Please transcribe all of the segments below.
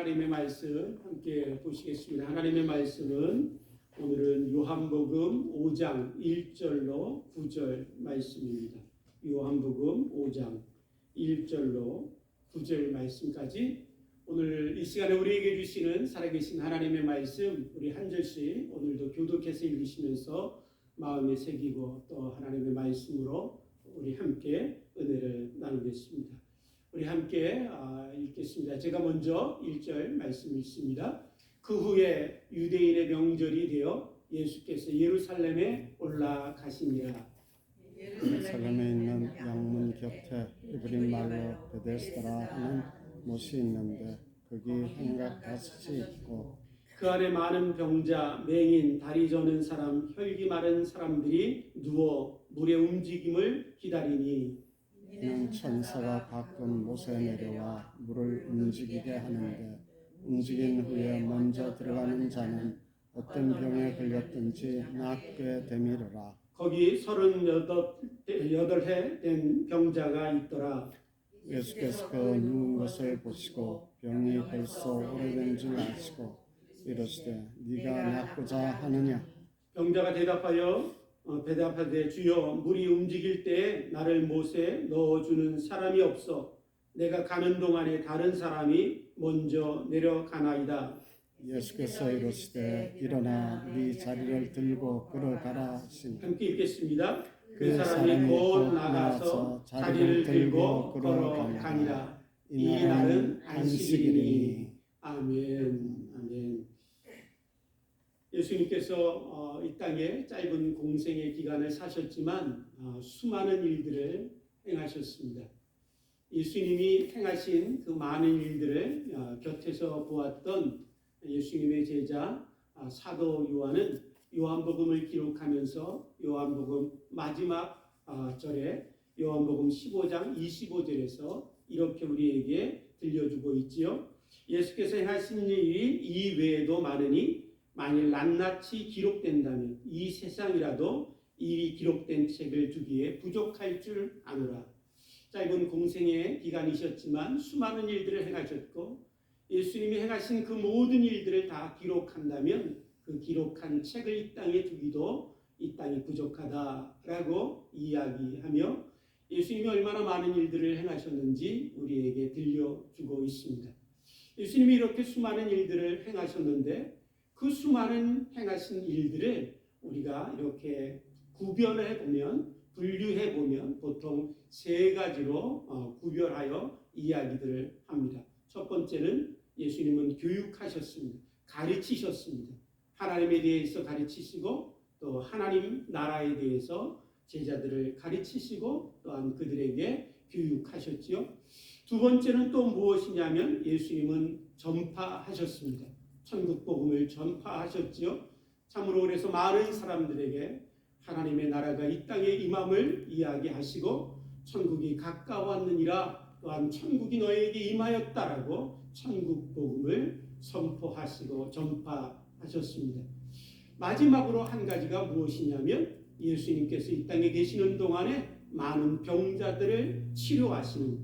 하나님의 말씀 함께 보시겠습니다. 하나님의 말씀은 오늘은 요한복음 5장 1절로 9절 말씀입니다. 요한복음 5장 1절로 9절 말씀까지 오늘 이 시간에 우리에게 주시는 살아계신 하나님의 말씀, 우리 한 절씩 오늘도 교독해서 읽으시면서 마음에 새기고 또 하나님의 말씀으로 우리 함께 은혜를 나누겠습니다. 우리 함께 읽겠습니다. 제가 먼저 1절 말씀 읽습니다. 그 후에 유대인의 명절이 되어 예수께서 예루살렘에 올라가시니라. 예루살렘에 있는 양문 곁에 이브리 말로 베데스다라 하는 못이 있는데 거기 행각 5이 있고 그 안에 많은 병자, 맹인, 다리 저는 사람, 혈기 마른 사람들이 누워 물의 움직임을 기다리니 이는 천사가 가끔 못에 내려와 물을 움직이게 하는데 움직인 후에 먼저 들어가는 자는 어떤 병에 걸렸든지 낫게 되미르라. 거기 38해 된 병자가 있더라. 예수께서 그 누운 것을 보시고 병이 벌써 오래된 줄 아시고 이르시되 네가 낫고자 하느냐. 병자가 대답하되 주여 물이 움직일 때 나를 못에 넣어주는 사람이 없어 내가 가는 동안에 다른 사람이 먼저 내려가나이다. 예수께서 이르시되 일어나 네 자리를 들고 걸어가라 하시니 함께 읽겠습니다. 그 사람이 곧 나가서 자리를 들고 걸어가니라. 이 날은 안식일이니. 아멘. 아멘. 예수님께서 이 땅에 짧은 공생의 기간을 사셨지만 수많은 일들을 행하셨습니다. 예수님이 행하신 그 많은 일들을 곁에서 보았던 예수님의 제자 사도 요한은 요한복음을 기록하면서 요한복음 마지막 절에 요한복음 15장 25절에서 이렇게 우리에게 들려주고 있지요. 예수께서 행하신 일이 이 외에도 많으니 만일 낱낱이 기록된다면 이 세상이라도 이 기록된 책을 두기에 부족할 줄 아노라. 짧은 공생의 기간이셨지만 수많은 일들을 행하셨고 예수님이 행하신 그 모든 일들을 다 기록한다면 그 기록한 책을 이 땅에 두기도 이 땅이 부족하다라고 이야기하며 예수님이 얼마나 많은 일들을 행하셨는지 우리에게 들려주고 있습니다. 예수님이 이렇게 수많은 일들을 행하셨는데 그 수많은 행하신 일들을 우리가 이렇게 구별해보면 분류해보면 보통 세 가지로 구별하여 이야기들을 합니다. 첫 번째는 예수님은 교육하셨습니다. 가르치셨습니다. 하나님에 대해서 가르치시고 또 하나님 나라에 대해서 제자들을 가르치시고 또한 그들에게 교육하셨지요. 두 번째는 또 무엇이냐면 예수님은 전파하셨습니다. 천국 복음을 전파하셨지요. 참으로 그래서 많은 사람들에게 하나님의 나라가 이 땅에 임함을 이야기하시고 천국이 가까웠느니라 또한 천국이 너에게 임하였다라고 천국 복음을 선포하시고 전파하셨습니다. 마지막으로 한 가지가 무엇이냐면 예수님께서 이 땅에 계시는 동안에 많은 병자들을 치유하시는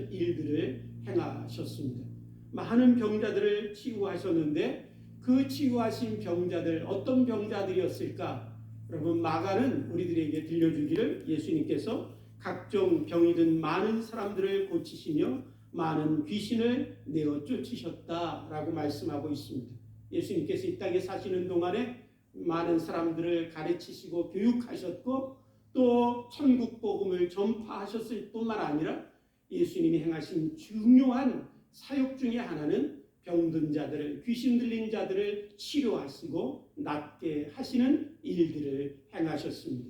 일들을 행하셨습니다. 많은 병자들을 치유하셨는데 그 치유하신 병자들 어떤 병자들이었을까? 여러분 마가는 우리들에게 들려주기를 예수님께서 각종 병이 든 많은 사람들을 고치시며 많은 귀신을 내어 쫓으셨다라고 말씀하고 있습니다. 예수님께서 이 땅에 사시는 동안에 많은 사람들을 가르치시고 교육하셨고 또 천국 복음을 전파하셨을 뿐만 아니라 예수님이 행하신 중요한 사역 중에 하나는 병든 자들을 귀신 들린 자들을 치료하시고 낫게 하시는 일들을 행하셨습니다.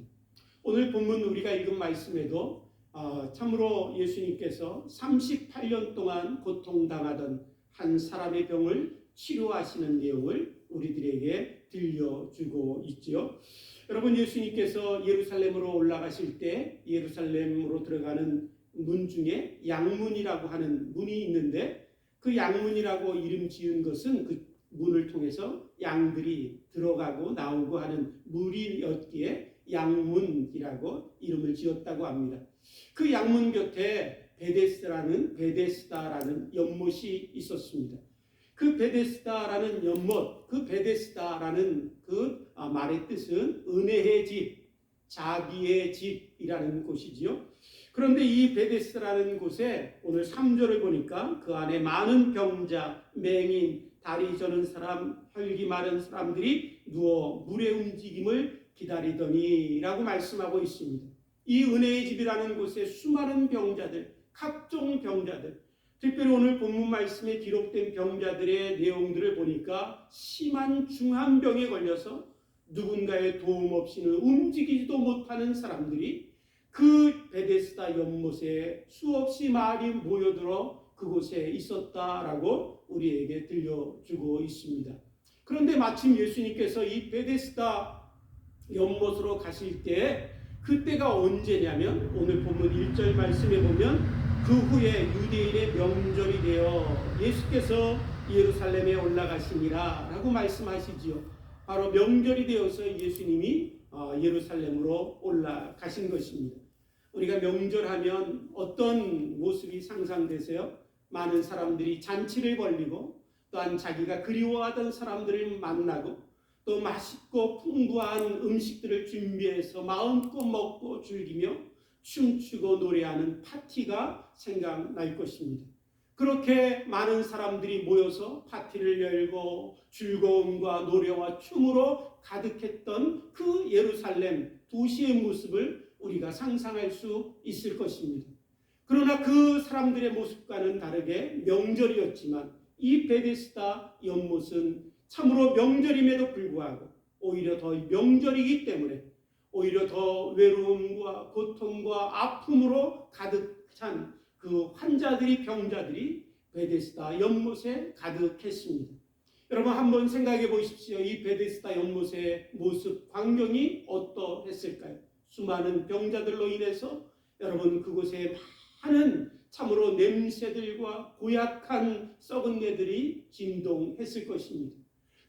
오늘 본문 우리가 읽은 말씀에도 참으로 예수님께서 38년 동안 고통당하던 한 사람의 병을 치료하시는 내용을 우리들에게 들려주고 있지요. 여러분 예수님께서 예루살렘으로 올라가실 때 예루살렘으로 들어가는 문 중에 양문이라고 하는 문이 있는데 그 양문이라고 이름 지은 것은 그 문을 통해서 양들이 들어가고 나오고 하는 물이었기에 양문이라고 이름을 지었다고 합니다. 그 양문 곁에 베데스다라는 연못이 있었습니다. 그 베데스다라는 연못, 그 베데스다라는 그 말의 뜻은 은혜의 집, 자비의 집이라는 곳이지요. 그런데 이 베데스다라는 곳에 오늘 3절을 보니까 그 안에 많은 병자, 맹인, 다리 저는 사람, 혈기 마른 사람들이 누워 물의 움직임을 기다리더니라고 말씀하고 있습니다. 이 은혜의 집이라는 곳에 수많은 병자들, 각종 병자들, 특별히 오늘 본문 말씀에 기록된 병자들의 내용들을 보니까 심한 중한병에 걸려서 누군가의 도움 없이는 움직이지도 못하는 사람들이 그 베데스다 연못에 수없이 많이 모여들어 그곳에 있었다라고 우리에게 들려주고 있습니다. 그런데 마침 예수님께서 이 베데스다 연못으로 가실 때 그때가 언제냐면 오늘 본문 1절 말씀에 보면 그 후에 유대인의 명절이 되어 예수께서 예루살렘에 올라가시니라 라고 말씀하시지요. 바로 명절이 되어서 예수님이 예루살렘으로 올라가신 것입니다. 우리가 명절하면 어떤 모습이 상상되세요? 많은 사람들이 잔치를 벌리고 또한 자기가 그리워하던 사람들을 만나고 또 맛있고 풍부한 음식들을 준비해서 마음껏 먹고 즐기며 춤추고 노래하는 파티가 생각날 것입니다. 그렇게 많은 사람들이 모여서 파티를 열고 즐거움과 노래와 춤으로 가득했던 그 예루살렘 도시의 모습을 우리가 상상할 수 있을 것입니다. 그러나 그 사람들의 모습과는 다르게 명절이었지만 이 베데스다 연못은 참으로 명절임에도 불구하고 오히려 더 명절이기 때문에 오히려 더 외로움과 고통과 아픔으로 가득 찬 그 환자들이 병자들이 베데스다 연못에 가득했습니다. 여러분 한번 생각해 보십시오. 이 베데스다 연못의 모습 광경이 어떠했을까요? 수많은 병자들로 인해서 여러분 그곳에 많은 참으로 냄새들과 고약한 썩은 내들이 진동했을 것입니다.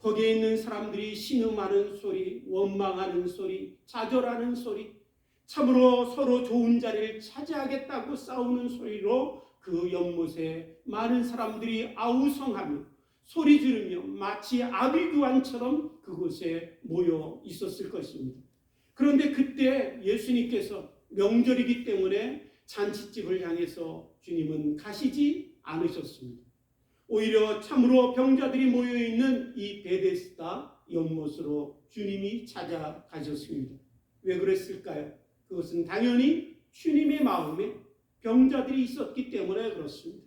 거기에 있는 사람들이 신음하는 소리, 원망하는 소리, 좌절하는 소리, 참으로 서로 좋은 자리를 차지하겠다고 싸우는 소리로 그 연못에 많은 사람들이 아우성하며 소리 지르며 마치 아비규환처럼 그곳에 모여 있었을 것입니다. 그런데 그때 예수님께서 명절이기 때문에 잔치집을 향해서 주님은 가시지 않으셨습니다. 오히려 참으로 병자들이 모여있는 이 베데스다 연못으로 주님이 찾아가셨습니다. 왜 그랬을까요? 그것은 당연히 주님의 마음에 병자들이 있었기 때문에 그렇습니다.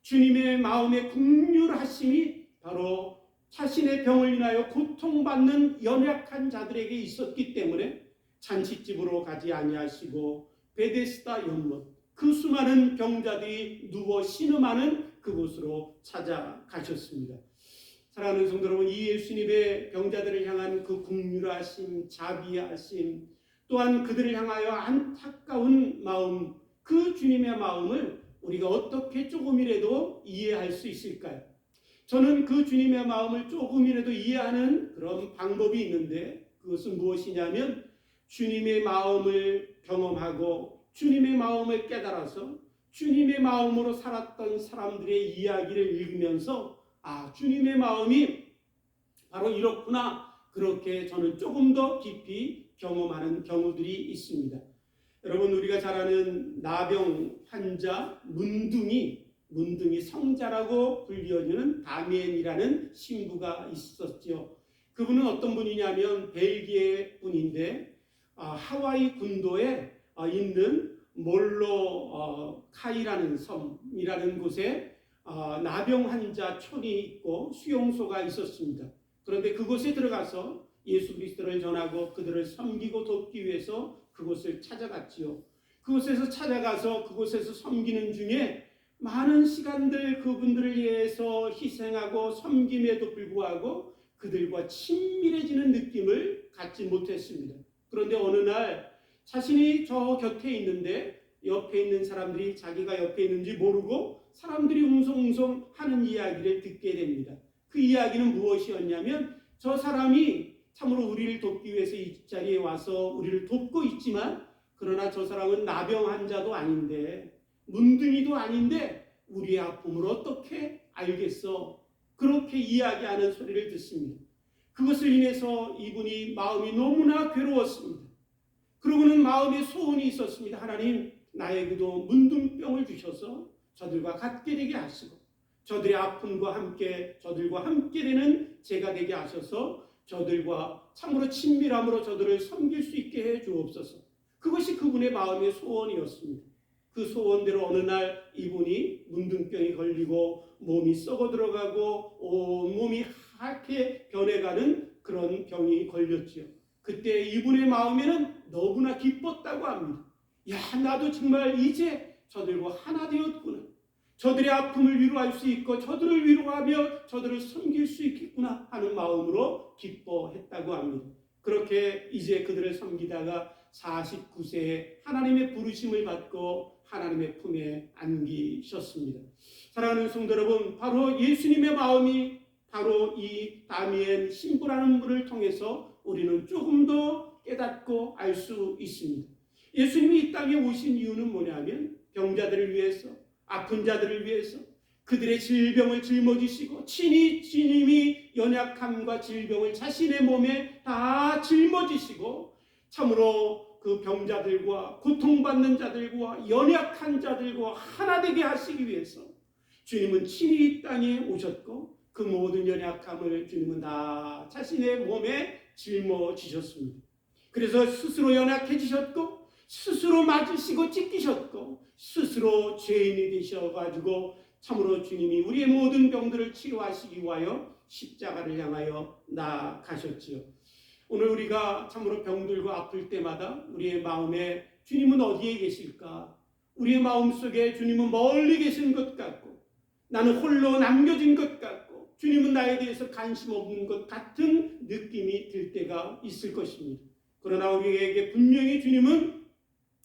주님의 마음의 긍휼하심이 바로 자신의 병을 인하여 고통받는 연약한 자들에게 있었기 때문에 잔치집으로 가지 아니하시고 베데스다 연못, 그 수많은 병자들이 누워 신음하는 그곳으로 찾아가셨습니다. 사랑하는 성도 여러분, 이 예수님의 병자들을 향한 그 긍휼하심, 자비하심, 또한 그들을 향하여 안타까운 마음, 그 주님의 마음을 우리가 어떻게 조금이라도 이해할 수 있을까요? 저는 그 주님의 마음을 조금이라도 이해하는 그런 방법이 있는데 그것은 무엇이냐면 주님의 마음을 경험하고 주님의 마음을 깨달아서 주님의 마음으로 살았던 사람들의 이야기를 읽으면서 주님의 마음이 바로 이렇구나, 그렇게 저는 조금 더 깊이 경험하는 경우들이 있습니다. 여러분 우리가 잘 아는 나병 환자 문둥이 성자라고 불리워지는 다미엔이라는 신부가 있었죠. 그분은 어떤 분이냐면 벨기에 분인데 하와이 군도에 있는 몰로카이라는 섬이라는 곳에 나병 환자 촌이 있고 수용소가 있었습니다. 그런데 그곳에 들어가서 예수 그리스도를 전하고 그들을 섬기고 돕기 위해서 그곳을 찾아갔지요. 그곳에서 찾아가서 그곳에서 섬기는 중에 많은 시간들 그분들을 위해서 희생하고 섬김에도 불구하고 그들과 친밀해지는 느낌을 갖지 못했습니다. 그런데 어느 날 자신이 저 곁에 있는데 옆에 있는 사람들이 자기가 옆에 있는지 모르고 사람들이 웅성웅성 하는 이야기를 듣게 됩니다. 그 이야기는 무엇이었냐면 저 사람이 참으로 우리를 돕기 위해서 이 자리에 와서 우리를 돕고 있지만 그러나 저 사람은 나병 환자도 아닌데 문둥이도 아닌데 우리의 아픔을 어떻게 알겠어? 그렇게 이야기하는 소리를 듣습니다. 그것을 인해서 이분이 마음이 너무나 괴로웠습니다. 그러고는 마음에 소원이 있었습니다. 하나님, 나에게도 문둥병을 주셔서 저들과 같게 되게 하시고 저들의 아픔과 함께 저들과 함께 되는 제가 되게 하셔서 저들과 참으로 친밀함으로 저들을 섬길 수 있게 해 주옵소서. 그것이 그분의 마음의 소원이었습니다. 그 소원대로 어느 날 이분이 문둥병이 걸리고 몸이 썩어 들어가고 온몸이 하얗게 변해가는 그런 병이 걸렸지요. 그때 이분의 마음에는 너무나 기뻤다고 합니다. 야, 나도 정말 이제 저들과 하나 되었구나. 저들의 아픔을 위로할 수 있고 저들을 위로하며 저들을 섬길 수 있겠구나 하는 마음으로 기뻐했다고 합니다. 그렇게 이제 그들을 섬기다가 49세에 하나님의 부르심을 받고 하나님의 품에 안기셨습니다. 사랑하는 성도 여러분, 바로 예수님의 마음이 바로 이 다미엔 신부라는 분을 통해서 우리는 조금 더 깨닫고 알 수 있습니다. 예수님이 이 땅에 오신 이유는 뭐냐면 병자들을 위해서, 아픈 자들을 위해서 그들의 질병을 짊어지시고 친히 주님이 연약함과 질병을 자신의 몸에 다 짊어지시고 참으로 그 병자들과 고통받는 자들과 연약한 자들과 하나 되게 하시기 위해서 주님은 친히 이 땅에 오셨고 그 모든 연약함을 주님은 다 자신의 몸에 짊어지셨습니다. 그래서 스스로 연약해지셨고 스스로 맞으시고 찢기셨고 스스로 죄인이 되셔가지고 참으로 주님이 우리의 모든 병들을 치료하시기 위하여 십자가를 향하여 나아가셨지요. 오늘 우리가 참으로 병들고 아플 때마다 우리의 마음에 주님은 어디에 계실까? 우리의 마음속에 주님은 멀리 계신 것 같고 나는 홀로 남겨진 것 같고 주님은 나에 대해서 관심 없는 것 같은 느낌이 들 때가 있을 것입니다. 그러나 우리에게 분명히 주님은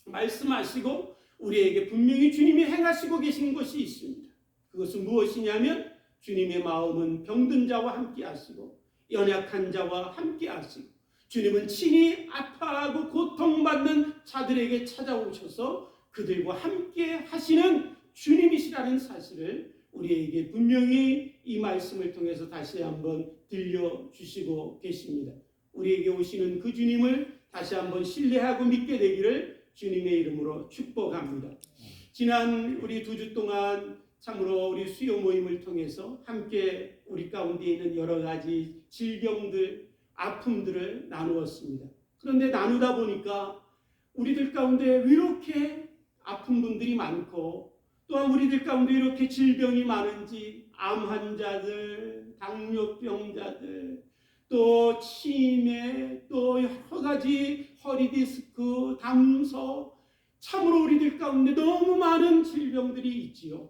말씀하시고 우리에게 분명히 주님이 행하시고 계신 것이 있습니다. 그것은 무엇이냐면 주님의 마음은 병든 자와 함께 하시고 연약한 자와 함께 하시고 주님은 친히 아파하고 고통받는 자들에게 찾아오셔서 그들과 함께 하시는 주님이시라는 사실을 우리에게 분명히 이 말씀을 통해서 다시 한번 들려주시고 계십니다. 우리에게 오시는 그 주님을 다시 한번 신뢰하고 믿게 되기를 주님의 이름으로 축복합니다. 지난 우리 2주 동안 참으로 우리 수요 모임을 통해서 함께 우리 가운데 있는 여러 가지 질병들, 아픔들을 나누었습니다. 그런데 나누다 보니까 우리들 가운데 왜 이렇게 아픈 분들이 많고 또한 우리들 가운데 이렇게 질병이 많은지 암 환자들, 당뇨병자들, 또 치매, 또 여러 가지 허리 디스크, 담소 참으로 우리들 가운데 너무 많은 질병들이 있지요.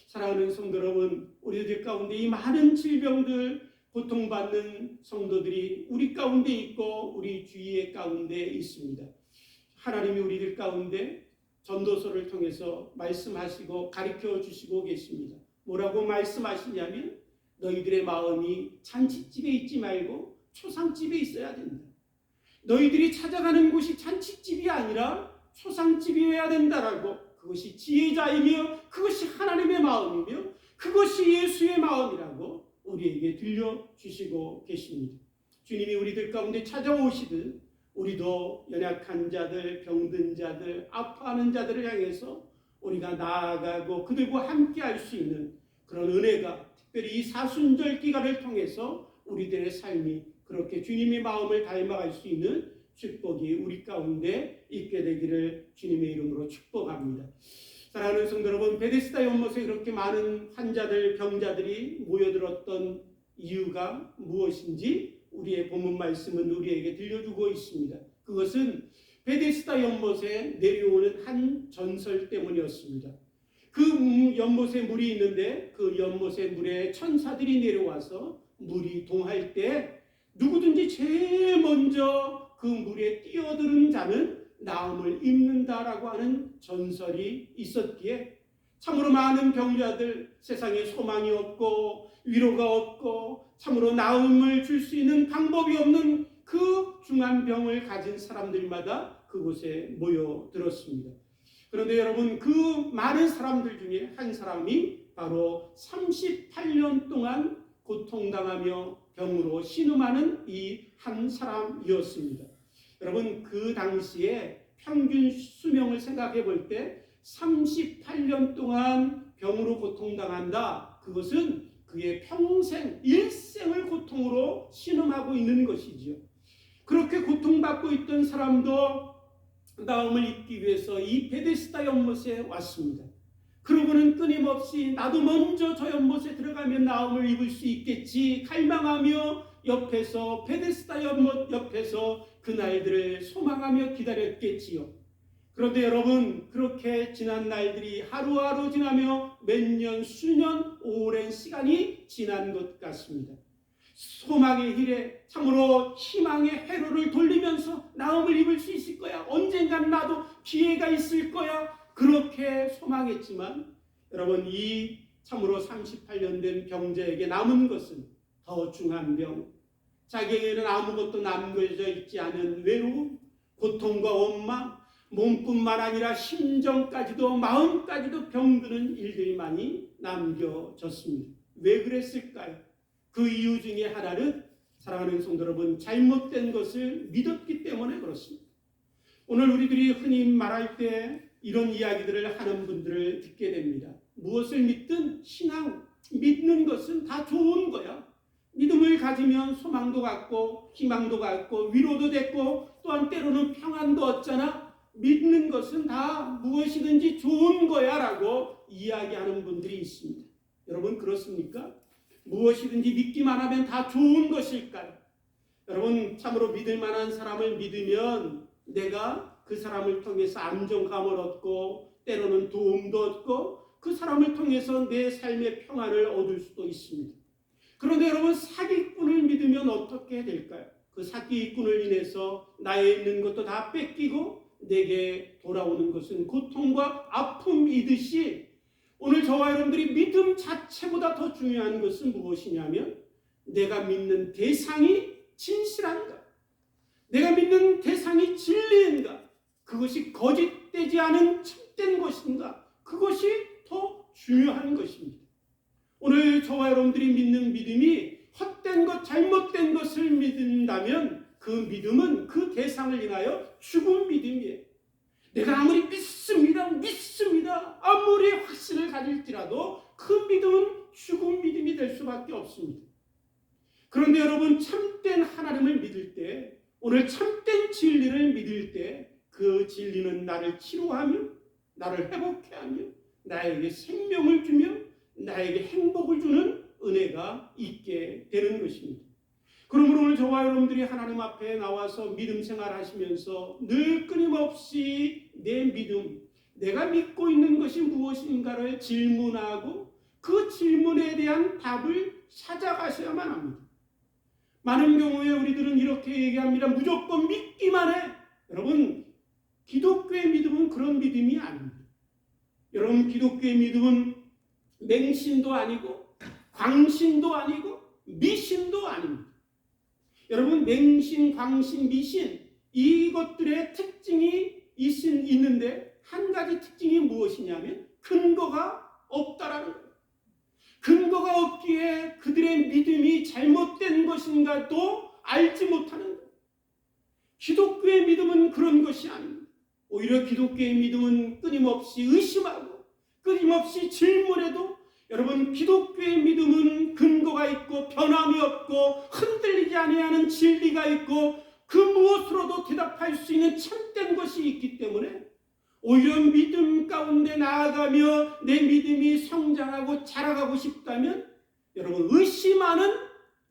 사랑하는 성도 여러분, 우리들 가운데 이 많은 질병들 고통받는 성도들이 우리 가운데 있고 우리 주위의 가운데 있습니다. 하나님이 우리들 가운데 전도서를 통해서 말씀하시고 가르쳐 주시고 계십니다. 뭐라고 말씀하시냐면 너희들의 마음이 잔치집에 있지 말고 초상집에 있어야 된다. 너희들이 찾아가는 곳이 잔치집이 아니라 초상집이어야 된다라고 그것이 지혜자이며 그것이 하나님의 마음이며 그것이 예수의 마음이라고 우리에게 들려주시고 계십니다. 주님이 우리들 가운데 찾아오시듯 우리도 연약한 자들, 병든 자들, 아파하는 자들을 향해서 우리가 나아가고 그들과 함께 할 수 있는 그런 은혜가 특별히 이 사순절 기간을 통해서 우리들의 삶이 그렇게 주님의 마음을 닮아갈 수 있는 축복이 우리 가운데 있게 되기를 주님의 이름으로 축복합니다. 사랑하는 성도 여러분, 베데스다 연못에 그렇게 많은 환자들, 병자들이 모여들었던 이유가 무엇인지 무리의 본문 말씀은 우리에게 들려주고 있습니다. 그것은 베데스다 연못에 내려오는 한 전설 때문이었습니다. 그 연못에 물이 있는데 그 연못에 물에 천사들이 내려와서 물이 동할 때 누구든지 제일 먼저 그 물에 뛰어드는 자는 나음을 입는다라고 하는 전설이 있었기에 참으로 많은 병자들, 세상에 소망이 없고 위로가 없고 참으로 나음을 줄 수 있는 방법이 없는 그 중한 병을 가진 사람들마다 그곳에 모여들었습니다. 그런데 여러분, 그 많은 사람들 중에 한 사람이 바로 38년 동안 고통당하며 병으로 신음하는 이 한 사람이었습니다. 여러분, 그 당시에 평균 수명을 생각해 볼 때 38년 동안 병으로 고통당한다. 그것은 그의 평생, 일생을 고통으로 신음하고 있는 것이지요. 그렇게 고통받고 있던 사람도 나음을 입기 위해서 이 베데스다 연못에 왔습니다. 그러고는 끊임없이 나도 먼저 저 연못에 들어가면 나음을 입을 수 있겠지 갈망하며 옆에서 베데스다 연못 옆에서 그 날들을 소망하며 기다렸겠지요. 그런데 여러분, 그렇게 지난 날들이 하루하루 지나며 몇 년, 수년, 오랜 시간이 지난 것 같습니다. 소망의 hir에 참으로 희망의 회로를 돌리면서 나음을 입을 수 있을 거야. 언젠간 나도 기회가 있을 거야. 그렇게 소망했지만 여러분, 이 참으로 38년 된 병자에게 남은 것은 더 중한 병, 자기에게는 아무것도 남겨져 있지 않은 외로움, 고통과 원망, 몸뿐만 아니라 심정까지도 마음까지도 병드는 일들이 많이 남겨졌습니다. 왜 그랬을까요? 그 이유 중에 하나는 사랑하는 성도 여러분, 잘못된 것을 믿었기 때문에 그렇습니다. 오늘 우리들이 흔히 말할 때 이런 이야기들을 하는 분들을 듣게 됩니다. 무엇을 믿든 신앙, 믿는 것은 다 좋은 거야. 믿음을 가지면 소망도 갖고 희망도 갖고 위로도 됐고 또한 때로는 평안도 얻잖아. 믿는 것은 다 무엇이든지 좋은 거야 라고 이야기하는 분들이 있습니다. 여러분, 그렇습니까? 무엇이든지 믿기만 하면 다 좋은 것일까요? 여러분, 참으로 믿을 만한 사람을 믿으면 내가 그 사람을 통해서 안정감을 얻고 때로는 도움도 얻고 그 사람을 통해서 내 삶의 평안을 얻을 수도 있습니다. 그런데 여러분, 사기꾼을 믿으면 어떻게 될까요? 그 사기꾼을 인해서 나에 있는 것도 다 뺏기고 내게 돌아오는 것은 고통과 아픔이듯이 오늘 저와 여러분들이 믿음 자체보다 더 중요한 것은 무엇이냐면 내가 믿는 대상이 진실한가? 내가 믿는 대상이 진리인가? 그것이 거짓되지 않은 참된 것인가? 그것이 더 중요한 것입니다. 오늘 저와 여러분들이 믿는 믿음이 헛된 것, 잘못된 것을 믿는다면 그 믿음은 그 대상을 인하여 죽은 믿음이에요. 내가 아무리 믿습니다 아무리 확신을 가질지라도 그 믿음은 죽은 믿음이 될 수밖에 없습니다. 그런데 여러분, 참된 하나님을 믿을 때, 오늘 참된 진리를 믿을 때 그 진리는 나를 치료하며 나를 회복케 하며 나에게 생명을 주며 나에게 행복을 주는 은혜가 있게 되는 것입니다. 그러므로 오늘 저와 여러분들이 하나님 앞에 나와서 믿음 생활하시면서 늘 끊임없이 내 믿음, 내가 믿고 있는 것이 무엇인가를 질문하고 그 질문에 대한 답을 찾아가셔야만 합니다. 많은 경우에 우리들은 이렇게 얘기합니다. 무조건 믿기만 해. 여러분, 기독교의 믿음은 그런 믿음이 아닙니다. 여러분, 기독교의 믿음은 맹신도 아니고 광신도 아니고 미신도 아닙니다. 여러분, 맹신, 광신, 미신 이것들의 특징이 있는데 한 가지 특징이 무엇이냐면 근거가 없다라는 거예요. 근거가 없기에 그들의 믿음이 잘못된 것인가도 알지 못하는 거예요. 기독교의 믿음은 그런 것이 아닙니다. 오히려 기독교의 믿음은 끊임없이 의심하고 끊임없이 질문해도 여러분, 기독교의 믿음은 근거가 있고 변함이 없고 흔들리지 아니하는 진리가 있고 그 무엇으로도 대답할 수 있는 참된 것이 있기 때문에 오히려 믿음 가운데 나아가며 내 믿음이 성장하고 자라가고 싶다면 여러분, 의심하는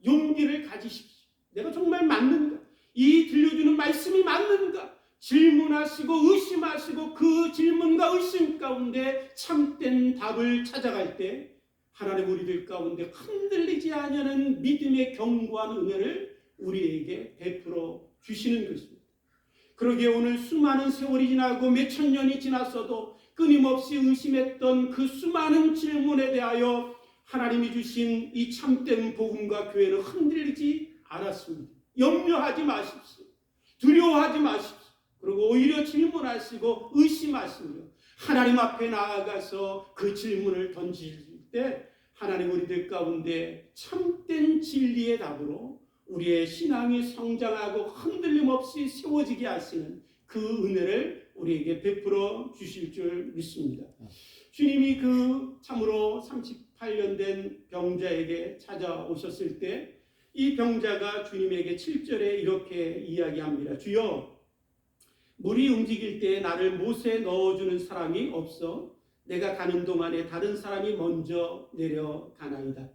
용기를 가지십시오. 내가 정말 맞는가? 이 들려주는 말씀이 맞는가? 질문하시고 의심하시고 그 질문과 의심 가운데 참된 답을 찾아갈 때 하나님 우리들 가운데 흔들리지 아니하는 믿음의 견고한 은혜를 우리에게 베풀어 주시는 것입니다. 그러기에 오늘 수많은 세월이 지나고 몇천 년이 지났어도 끊임없이 의심했던 그 수많은 질문에 대하여 하나님이 주신 이 참된 복음과 교회는 흔들리지 않았습니다. 염려하지 마십시오. 두려워하지 마십시오. 그리고 오히려 질문하시고 의심하시며 하나님 앞에 나아가서 그 질문을 던질 때 하나님 우리들 가운데 참된 진리의 답으로 우리의 신앙이 성장하고 흔들림 없이 세워지게 하시는 그 은혜를 우리에게 베풀어 주실 줄 믿습니다. 주님이 그 참으로 38년 된 병자에게 찾아오셨을 때 이 병자가 주님에게 7절에 이렇게 이야기합니다. 주여, 물이 움직일 때 나를 못에 넣어주는 사람이 없어 내가 가는 동안에 다른 사람이 먼저 내려가나이다.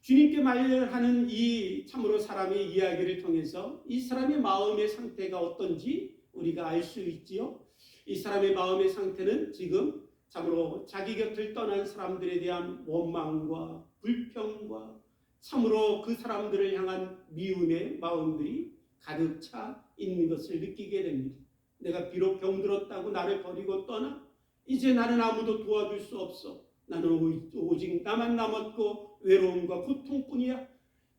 주님께 말하는 이 참으로 사람의 이야기를 통해서 이 사람의 마음의 상태가 어떤지 우리가 알 수 있지요. 이 사람의 마음의 상태는 지금 참으로 자기 곁을 떠난 사람들에 대한 원망과 불평과 참으로 그 사람들을 향한 미움의 마음들이 가득 차 있는 것을 느끼게 됩니다. 내가 비록 병들었다고 나를 버리고 떠나 이제 나는 아무도 도와줄 수 없어. 나는 오직 나만 남았고 외로움과 고통뿐이야.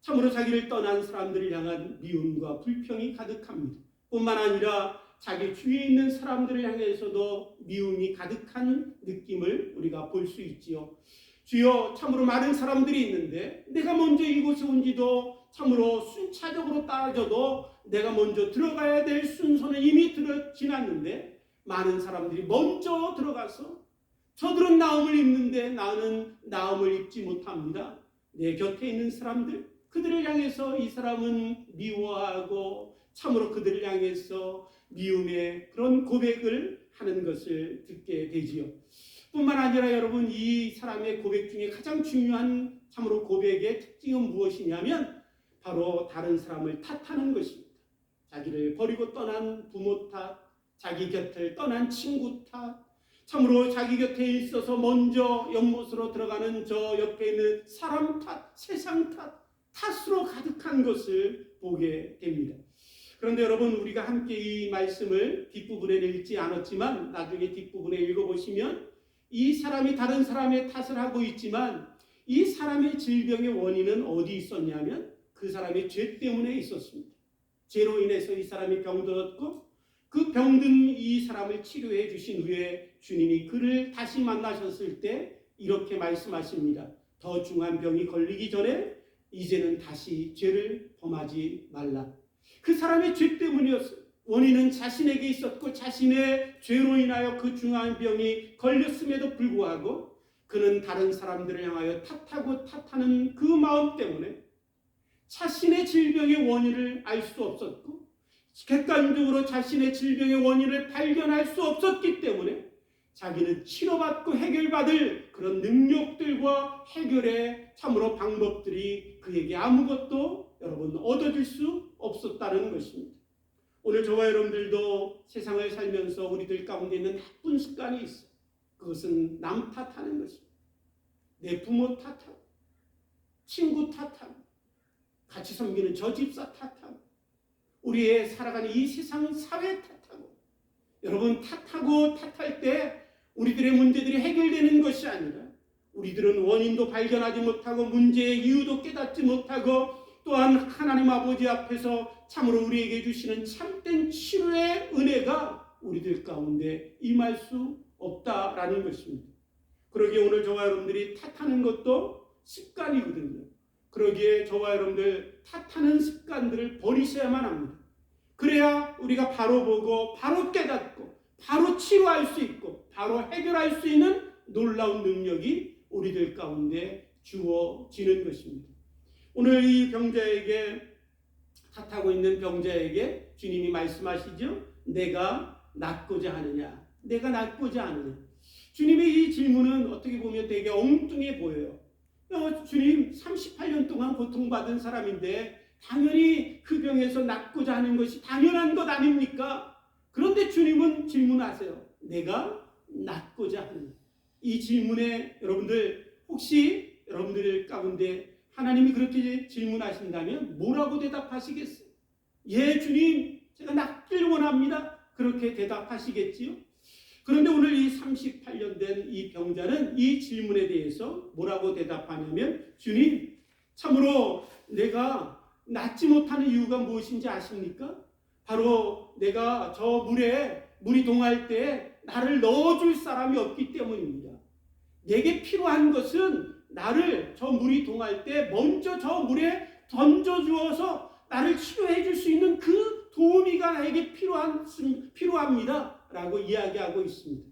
참으로 자기를 떠난 사람들을 향한 미움과 불평이 가득합니다. 뿐만 아니라 자기 주위에 있는 사람들을 향해서도 미움이 가득한 느낌을 우리가 볼 수 있지요. 주여, 참으로 많은 사람들이 있는데 내가 먼저 이곳에 온 지도 참으로 순차적으로 따져도 내가 먼저 들어가야 될 순서는 이미 지났는데 많은 사람들이 먼저 들어가서 저들은 나음을 입는데 나는 나음을 입지 못합니다. 내 곁에 있는 사람들, 그들을 향해서 이 사람은 미워하고 참으로 그들을 향해서 미움의 그런 고백을 하는 것을 듣게 되지요. 뿐만 아니라 여러분, 이 사람의 고백 중에 가장 중요한 참으로 고백의 특징은 무엇이냐면 바로 다른 사람을 탓하는 것입니다. 자기를 버리고 떠난 부모 탓, 자기 곁을 떠난 친구 탓, 참으로 자기 곁에 있어서 먼저 연못으로 들어가는 저 옆에 있는 사람 탓, 세상 탓으로 가득한 것을 보게 됩니다. 그런데 여러분, 우리가 함께 이 말씀을 뒷부분에 읽지 않았지만 나중에 뒷부분에 읽어보시면 이 사람이 다른 사람의 탓을 하고 있지만 이 사람의 질병의 원인은 어디 있었냐면 그 사람의 죄 때문에 있었습니다. 죄로 인해서 이 사람이 병들었고 그 병든 이 사람을 치료해 주신 후에 주님이 그를 다시 만나셨을 때 이렇게 말씀하십니다. 더 중한 병이 걸리기 전에 이제는 다시 죄를 범하지 말라. 그 사람의 죄 때문이었어요. 원인은 자신에게 있었고 자신의 죄로 인하여 그 중한 병이 걸렸음에도 불구하고 그는 다른 사람들을 향하여 탓하는 그 마음 때문에 자신의 질병의 원인을 알 수 없었고 객관적으로 자신의 질병의 원인을 발견할 수 없었기 때문에 자기는 치료받고 해결받을 그런 능력들과 해결의 참으로 방법들이 그에게 아무것도 여러분 얻어질 수 없었다는 것입니다. 오늘 저와 여러분들도 세상을 살면서 우리들 가운데 있는 나쁜 습관이 있어요. 그것은 남 탓하는 것입니다. 내 부모 탓하고 친구 탓하고 같이 섬기는 저 집사 탓하고 우리의 살아가는 이 세상 사회 탓하고 여러분 탓하고 탓할 때 우리들의 문제들이 해결되는 것이 아니라 우리들은 원인도 발견하지 못하고 문제의 이유도 깨닫지 못하고 또한 하나님 아버지 앞에서 참으로 우리에게 주시는 참된 치료의 은혜가 우리들 가운데 임할 수 없다라는 것입니다. 그러기에 오늘 저와 여러분들이 탓하는 것도 습관이거든요. 그러기에 저와 여러분들 탓하는 습관들을 버리셔야만 합니다. 그래야 우리가 바로 보고 바로 깨닫고 바로 치료할 수 있고 바로 해결할 수 있는 놀라운 능력이 우리들 가운데 주어지는 것입니다. 오늘 이 병자에게 탓하고 있는 병자에게 주님이 말씀하시죠. 내가 낫고자 하느냐? 내가 낫고자 하느냐? 주님의 이 질문은 어떻게 보면 되게 엉뚱해 보여요. 주님 38년 동안 고통받은 사람인데 당연히 그 병에서 낫고자 하는 것이 당연한 것 아닙니까? 그런데 주님은 질문하세요. 내가 낫고자 하느냐? 이 질문에 여러분들 혹시 여러분들 가운데 하나님이 그렇게 질문하신다면 뭐라고 대답하시겠어요? 예, 주님, 제가 낫길 원합니다. 그렇게 대답하시겠지요? 그런데 오늘 이 38년 된 이 병자는 이 질문에 대해서 뭐라고 대답하냐면 주님, 참으로 내가 낫지 못하는 이유가 무엇인지 아십니까? 바로 내가 저 물이 동할 때 나를 넣어줄 사람이 없기 때문입니다. 내게 필요한 것은 나를 저 물이 동할 때 먼저 저 물에 던져주어서 나를 치료해 줄 수 있는 그 도우미가 나에게 필요합니다 라고 이야기하고 있습니다.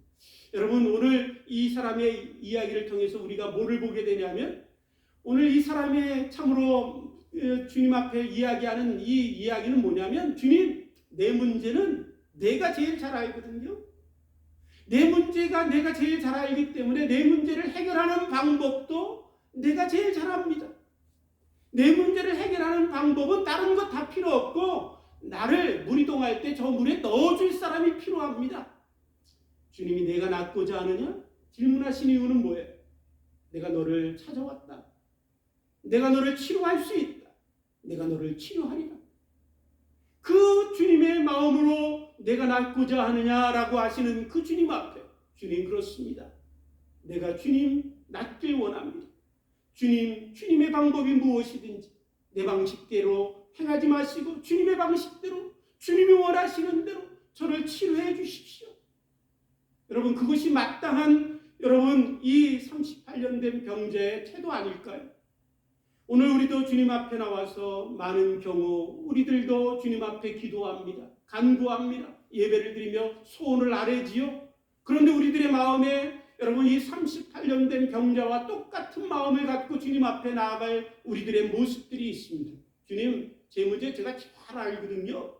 여러분, 오늘 이 사람의 이야기를 통해서 우리가 뭐를 보게 되냐면, 오늘 이 사람의 참으로 주님 앞에 이야기하는 이 이야기는 뭐냐면, 주님, 내 문제는 내가 제일 잘 알거든요. 내 문제가 내가 제일 잘 알기 때문에 내 문제를 해결하는 방법도 내가 제일 잘 압니다. 내 문제를 해결하는 방법은 다른 것 다 필요 없고, 나를 물이 동할 때 저 물에 넣어줄 사람이 필요합니다. 주님이 내가 낫고자 하느냐? 질문하신 이유는 뭐예요? 내가 너를 찾아왔다. 내가 너를 치료할 수 있다. 내가 너를 치료하리라. 그 주님의 마음으로 내가 낫고자 하느냐라고 하시는 그 주님 앞에, 주님, 그렇습니다. 내가 주님 낫길 원합니다. 주님의 방법이 무엇이든지 내 방식대로 행하지 마시고 주님의 방식대로, 주님이 원하시는 대로 저를 치료해 주십시오. 여러분, 그것이 마땅한 여러분 이 38년 된 병자의 태도 아닐까요? 오늘 우리도 주님 앞에 나와서 많은 경우 우리들도 주님 앞에 기도합니다. 간구합니다. 예배를 드리며 소원을 아뢰지요. 그런데 우리들의 마음에 여러분 이 38년 된 병자와 똑같은 마음을 갖고 주님 앞에 나아갈 우리들의 모습들이 있습니다. 주님, 제 문제 제가 잘 알거든요.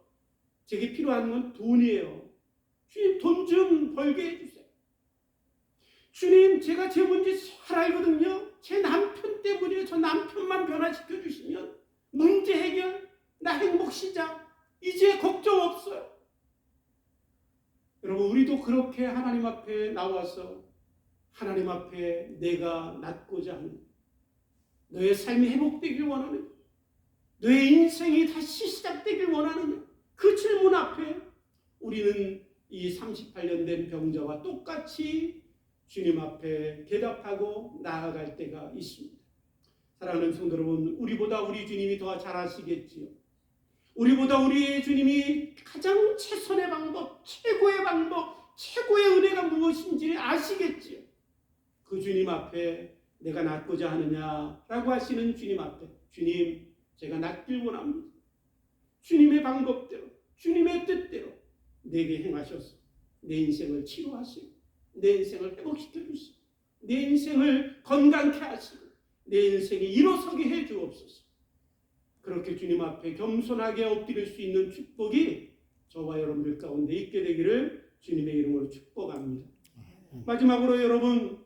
제게 필요한 건 돈이에요. 주님, 돈 좀 벌게 해주세요. 주님, 제가 제 문제 잘 알거든요. 제 남편 때문에 저 남편만 변화시켜 주시면 문제 해결, 나 행복 시작, 이제 걱정 없어요. 여러분, 우리도 그렇게 하나님 앞에 나와서 하나님 앞에 내가 낫고자 하는, 너의 삶이 회복되길 원하는, 너의 인생이 다시 시작되길 원하느냐, 그 질문 앞에 우리는 이 38년 된 병자와 똑같이 주님 앞에 대답하고 나아갈 때가 있습니다. 사랑하는 성도 여러분, 우리보다 우리 주님이 더 잘 아시겠지요. 우리보다 우리의 주님이 가장 최선의 방법, 최고의 방법, 최고의 은혜가 무엇인지 아시겠지요. 그 주님 앞에 내가 낫고자 하느냐라고 하시는 주님 앞에, 주님, 제가 낫길 원합니다. 주님의 방법대로, 주님의 뜻대로 내게 행하셔서 내 인생을 치료하시고 내 인생을 회복시켜 주시고 내 인생을 건강케 하시고 내 인생이 일어서게 해 주옵소서. 그렇게 주님 앞에 겸손하게 엎드릴 수 있는 축복이 저와 여러분들 가운데 있게 되기를 주님의 이름으로 축복합니다. 마지막으로 여러분,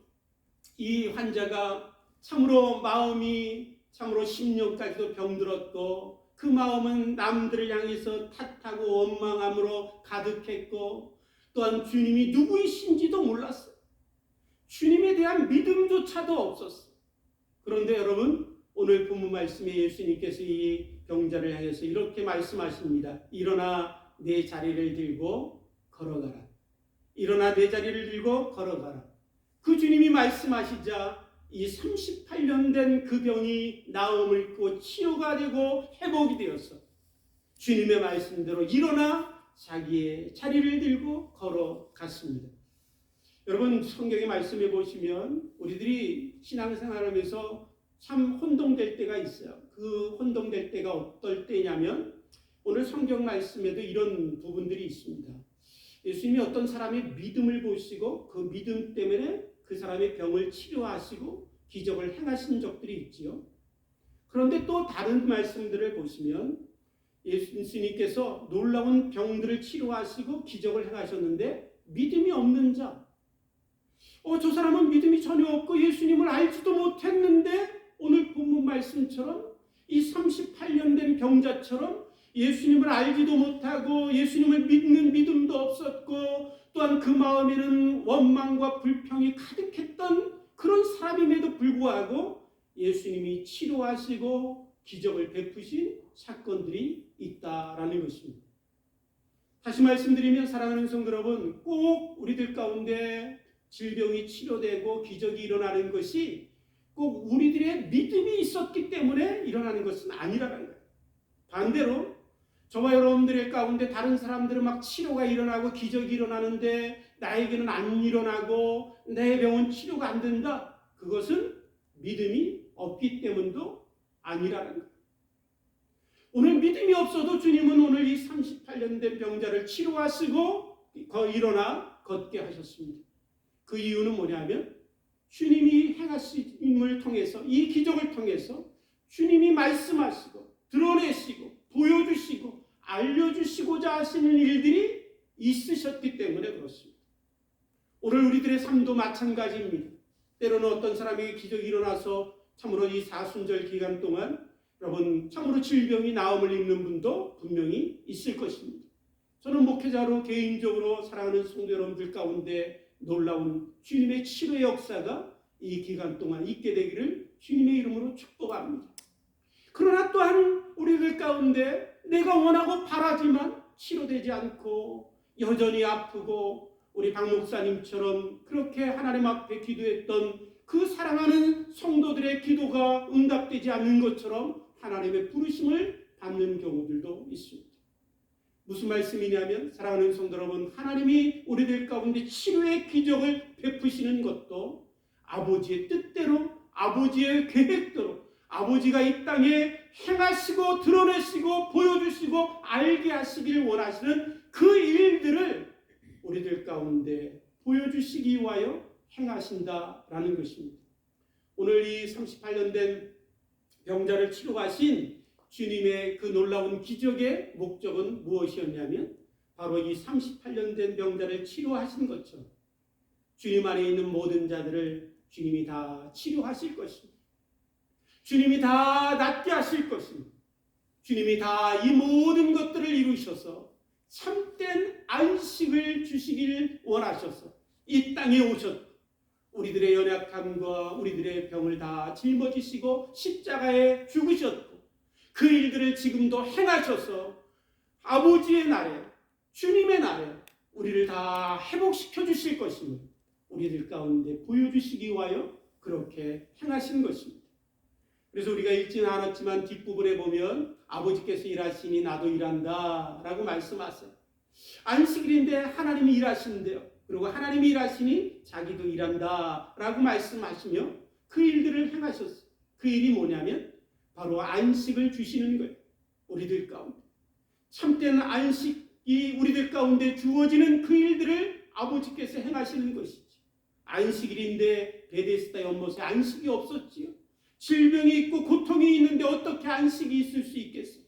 이 환자가 참으로 마음이 참으로 10년까지도 병들었고 그 마음은 남들을 향해서 탓하고 원망함으로 가득했고 또한 주님이 누구이신지도 몰랐어요. 주님에 대한 믿음조차도 없었어요. 그런데 여러분, 오늘 본문 말씀에 예수님께서 이 병자를 향해서 이렇게 말씀하십니다. 일어나 내 자리를 들고 걸어가라. 일어나 내 자리를 들고 걸어가라. 그 주님이 말씀하시자 이 38년 된 그 병이 나음을 입고 치료가 되고 회복이 되어서 주님의 말씀대로 일어나 자기의 자리를 들고 걸어갔습니다. 여러분, 성경의 말씀에 보시면 우리들이 신앙생활하면서 참 혼동될 때가 있어요. 그 혼동될 때가 어떨 때냐면 오늘 성경 말씀에도 이런 부분들이 있습니다. 예수님이 어떤 사람의 믿음을 보시고 그 믿음 때문에 그 사람의 병을 치료하시고 기적을 행하신 적들이 있지요. 그런데 또 다른 말씀들을 보시면 예수님께서 놀라운 병들을 치료하시고 기적을 행하셨는데 믿음이 없는 자, 저 사람은 믿음이 전혀 없고 예수님을 알지도 못했는데 오늘 본문 말씀처럼 이 38년 된 병자처럼 예수님을 알지도 못하고 예수님을 믿는 믿음도 없었고 또한 그 마음에는 원망과 불평이 가득했던 그런 사람임에도 불구하고 예수님이 치료하시고 기적을 베푸신 사건들이 있다라는 것입니다. 다시 말씀드리면 사랑하는 성도 여러분, 꼭 우리들 가운데 질병이 치료되고 기적이 일어나는 것이 꼭 우리들의 믿음이 있었기 때문에 일어나는 것은 아니라는 거예요. 반대로 저와 여러분들의 가운데 다른 사람들은 막 치료가 일어나고 기적이 일어나는데 나에게는 안 일어나고 내 병은 치료가 안 된다. 그것은 믿음이 없기 때문도 아니라는 거예요. 오늘 믿음이 없어도 주님은 오늘 이 38년 된 병자를 치료하시고 일어나 걷게 하셨습니다. 그 이유는 뭐냐면 주님이 행하심을 통해서, 이 기적을 통해서 주님이 말씀하시고 드러내시고 보여주시고 알려주시고자 하시는 일들이 있으셨기 때문에 그렇습니다. 오늘 우리들의 삶도 마찬가지입니다. 때로는 어떤 사람에게 기적이 일어나서 참으로 이 사순절 기간 동안 여러분 참으로 질병이 나음을 입는 분도 분명히 있을 것입니다. 저는 목회자로 개인적으로 사랑하는 성도 여러분들 가운데 놀라운 주님의 치료의 역사가 이 기간 동안 있게 되기를 주님의 이름으로 축복합니다. 그러나 또한 우리들 가운데 내가 원하고 바라지만 치료되지 않고 여전히 아프고 우리 박 목사님처럼 그렇게 하나님 앞에 기도했던 그 사랑하는 성도들의 기도가 응답되지 않는 것처럼 하나님의 부르심을 받는 경우들도 있습니다. 무슨 말씀이냐면 사랑하는 성도 여러분, 하나님이 우리들 가운데 치료의 기적을 베푸시는 것도 아버지의 뜻대로, 아버지의 계획대로, 아버지가 이 땅에 행하시고 드러내시고 보여주시고 알게 하시길 원하시는 그 일들을 우리들 가운데 보여주시기 위하여 행하신다라는 것입니다. 오늘 이 38년 된 병자를 치료하신 주님의 그 놀라운 기적의 목적은 무엇이었냐면 바로 이 38년 된 병자를 치료하신 것처럼 주님 안에 있는 모든 자들을 주님이 다 치료하실 것입니다. 주님이 다 낫게 하실 것입니다. 주님이 다 이 모든 것들을 이루셔서 참된 안식을 주시길 원하셔서 이 땅에 오셨고 우리들의 연약함과 우리들의 병을 다 짊어지시고 십자가에 죽으셨고 그 일들을 지금도 행하셔서 아버지의 날에 주님의 날에 우리를 다 회복시켜 주실 것입니다. 우리들 가운데 보여주시기 위하여 그렇게 행하신 것입니다. 그래서 우리가 읽지는 않았지만 뒷부분에 보면 아버지께서 일하시니 나도 일한다 라고 말씀하세요. 안식일인데 하나님이 일하시는데요. 그리고 하나님이 일하시니 자기도 일한다 라고 말씀하시며 그 일들을 행하셨어요. 그 일이 뭐냐면 바로 안식을 주시는 거예요. 우리들 가운데 참된 안식이 우리들 가운데 주어지는 그 일들을 아버지께서 행하시는 것이지. 안식일인데 베데스다 연못에 안식이 없었지요. 질병이 있고 고통이 있는데 어떻게 안식이 있을 수 있겠어요?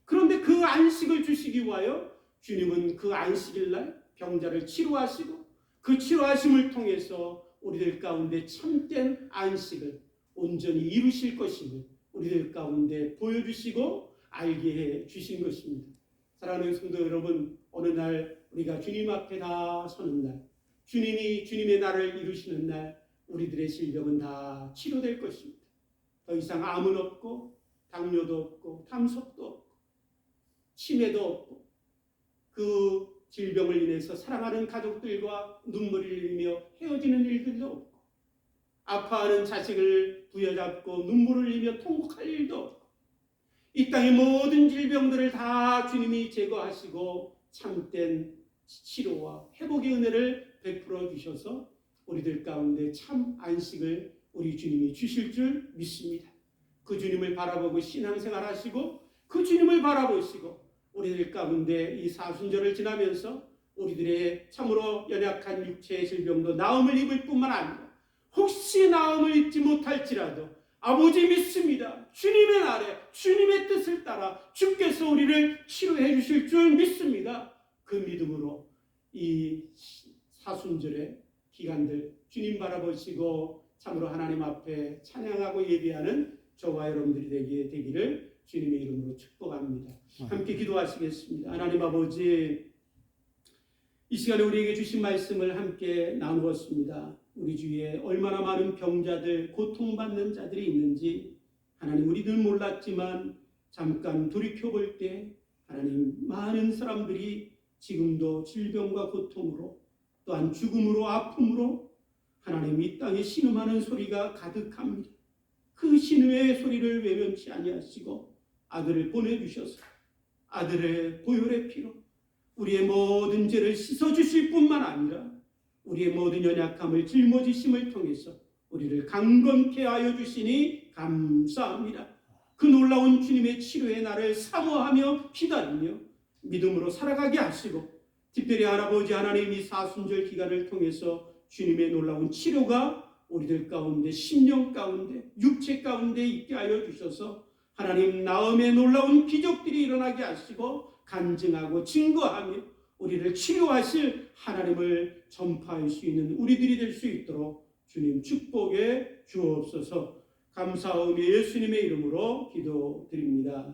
그런데 그 안식을 주시기 위하여 주님은 그 안식일날 병자를 치료하시고 그 치료하심을 통해서 우리들 가운데 참된 안식을 온전히 이루실 것임을 우리들 가운데 보여주시고 알게 해 주신 것입니다. 사랑하는 성도 여러분, 어느 날 우리가 주님 앞에 다 서는 날, 주님이 주님의 날을 이루시는 날 우리들의 질병은 다 치료될 것입니다. 더 이상 암은 없고 당뇨도 없고 담석도 없고 치매도 없고 그 질병을 인해서 사랑하는 가족들과 눈물을 흘리며 헤어지는 일들도 없고 아파하는 자식을 부여잡고 눈물을 흘리며 통곡할 일도 없고 이 땅의 모든 질병들을 다 주님이 제거하시고 참된 치료와 회복의 은혜를 베풀어 주셔서 우리들 가운데 참 안식을 우리 주님이 주실 줄 믿습니다. 그 주님을 바라보고 신앙생활 하시고 그 주님을 바라보시고 우리들 가운데 이 사순절을 지나면서 우리들의 참으로 연약한 육체의 질병도 나음을 입을 뿐만 아니라 혹시 나음을 입지 못할지라도 아버지 믿습니다. 주님의 날에 주님의 뜻을 따라 주께서 우리를 치료해 주실 줄 믿습니다. 그 믿음으로 이 사순절의 기간들 주님 바라보시고 참으로 하나님 앞에 찬양하고 예배하는 저와 여러분들이 되기를 주님의 이름으로 축복합니다. 함께 기도하시겠습니다. 하나님 아버지, 이 시간에 우리에게 주신 말씀을 함께 나누었습니다. 우리 주위에 얼마나 많은 병자들, 고통받는 자들이 있는지 하나님 우리 늘 몰랐지만 잠깐 돌이켜볼 때 하나님 많은 사람들이 지금도 질병과 고통으로 또한 죽음으로 아픔으로 하나님 이 땅에 신음하는 소리가 가득합니다. 그 신음의 소리를 외면치 아니하시고 아들을 보내주셔서 아들의 보혈의 피로 우리의 모든 죄를 씻어주실 뿐만 아니라 우리의 모든 연약함을 짊어지심을 통해서 우리를 강건케 하여 주시니 감사합니다. 그 놀라운 주님의 치료의 날을 사모하며 기다리며 믿음으로 살아가게 하시고, 특별히 할아버지 하나님이 사순절 기간을 통해서 주님의 놀라운 치료가 우리들 가운데, 심령 가운데, 육체 가운데 있게 하여 주셔서 하나님 나음의 놀라운 기적들이 일어나게 하시고 간증하고 증거하며 우리를 치료하실 하나님을 전파할 수 있는 우리들이 될 수 있도록 주님 축복해 주옵소서. 감사하오며 예수님의 이름으로 기도드립니다.